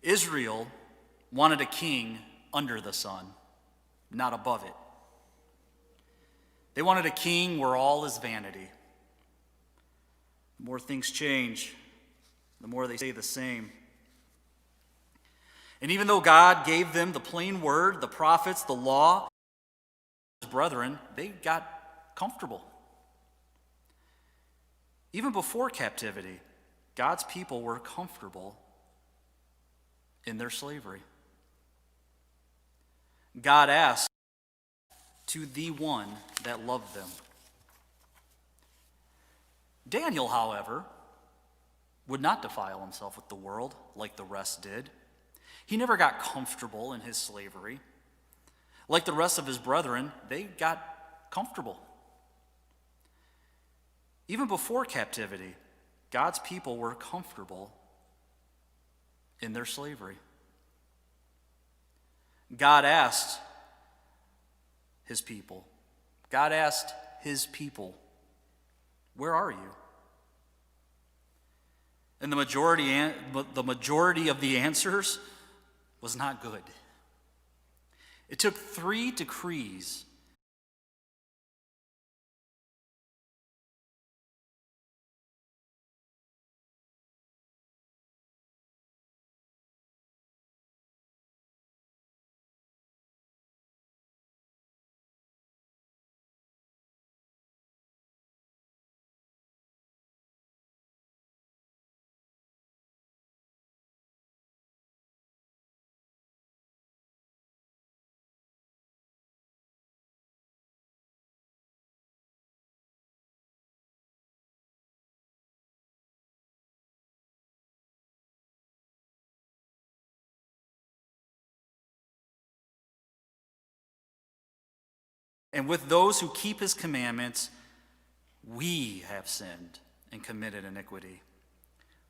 Israel wanted a king under the sun, not above it. They wanted a king where all is vanity. The more things change, the more they stay the same. And even though God gave them the plain word, the prophets, the law, his brethren, they got comfortable. Even before captivity, God's people were comfortable in their slavery. God asked to the one that loved them. Daniel, however, would not defile himself with the world like the rest did. He never got comfortable in his slavery. Like the rest of his brethren, they got comfortable. Even before captivity, God's people were comfortable in their slavery. God asked his people, where are you? And the majority of the answers was not good. It took 3 decrees and with those who keep his commandments, we have sinned and committed iniquity.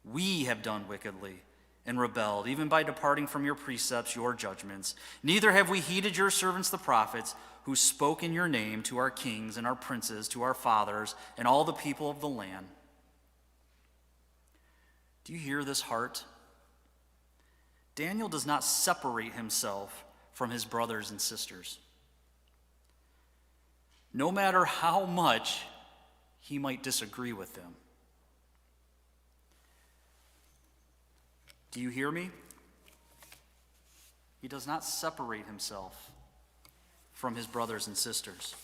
We have done wickedly and rebelled, even by departing from your precepts, your judgments. Neither have we heeded your servants the prophets, who spoke in your name to our kings and our princes, to our fathers, and all the people of the land. Do you hear this heart? Daniel does not separate himself from his brothers and sisters. No matter how much he might disagree with them. Do you hear me? He does not separate himself from his brothers and sisters.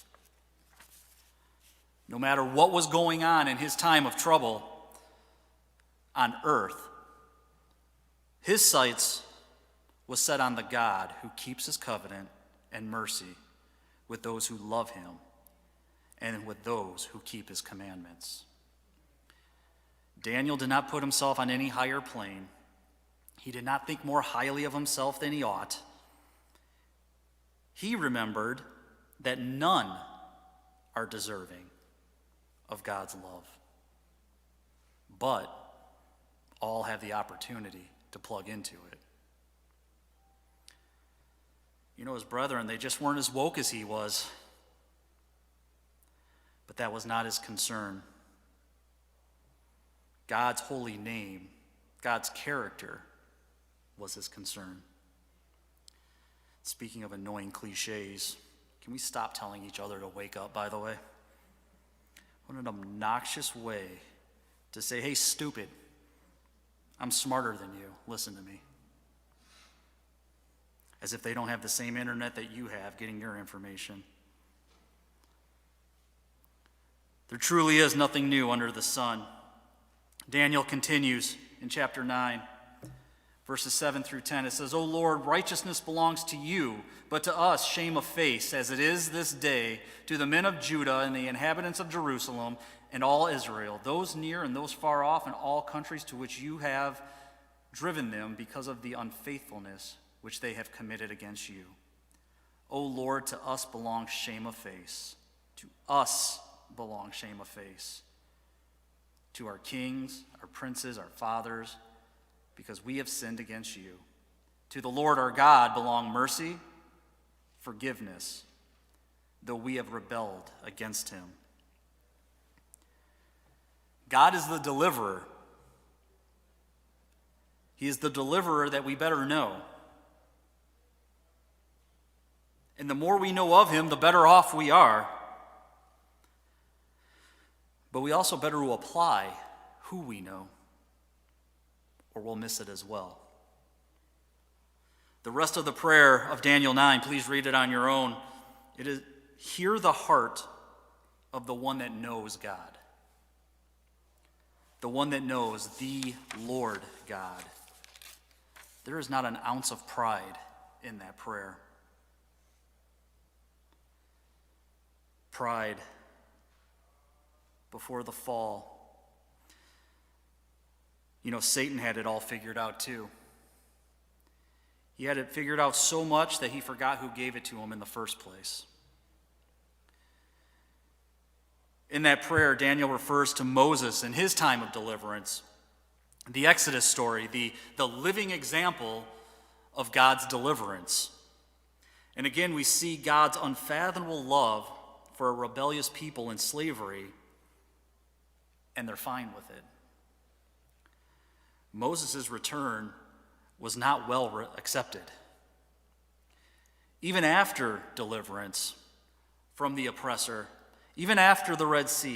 No matter what was going on in his time of trouble on earth, his sights was set on the God who keeps his covenant and mercy with those who love him and with those who keep his commandments. Daniel did not put himself on any higher plane. He did not think more highly of himself than he ought. He remembered that none are deserving of God's love, but all have the opportunity to plug into it. You know, his brethren, they just weren't as woke as he was. But that was not his concern. God's holy name, God's character was his concern. Speaking of annoying cliches, can we stop telling each other to wake up, by the way? What an obnoxious way to say, hey, stupid, I'm smarter than you, listen to me. As if they don't have the same internet that you have getting your information. There truly is nothing new under the sun. Daniel continues in chapter 9, verses 7 through 10. It says, O Lord, righteousness belongs to you, but to us shame of face, as it is this day, to the men of Judah and the inhabitants of Jerusalem and all Israel, those near and those far off, and all countries to which you have driven them because of the unfaithfulness which they have committed against you. O Lord, to us belongs shame of face. To us belongs shame of face. To our kings, our princes, our fathers, because we have sinned against you. To the Lord our God belong mercy, forgiveness, though we have rebelled against him. God is the deliverer. He is the deliverer that we better know. And the more we know of him, the better off we are. But we also better apply who we know, or we'll miss it as well. The rest of the prayer of Daniel 9, please read it on your own. It is, hear the heart of the one that knows God. The one that knows the Lord God. There is not an ounce of pride in that prayer. Pride before the fall. You know, Satan had it all figured out too. He had it figured out so much that he forgot who gave it to him in the first place. In that prayer, Daniel refers to Moses and his time of deliverance, the Exodus story, the living example of God's deliverance. And again, we see God's unfathomable love for a rebellious people in slavery, and they're fine with it. Moses' return was not well accepted. Even after deliverance from the oppressor, even after the Red Sea,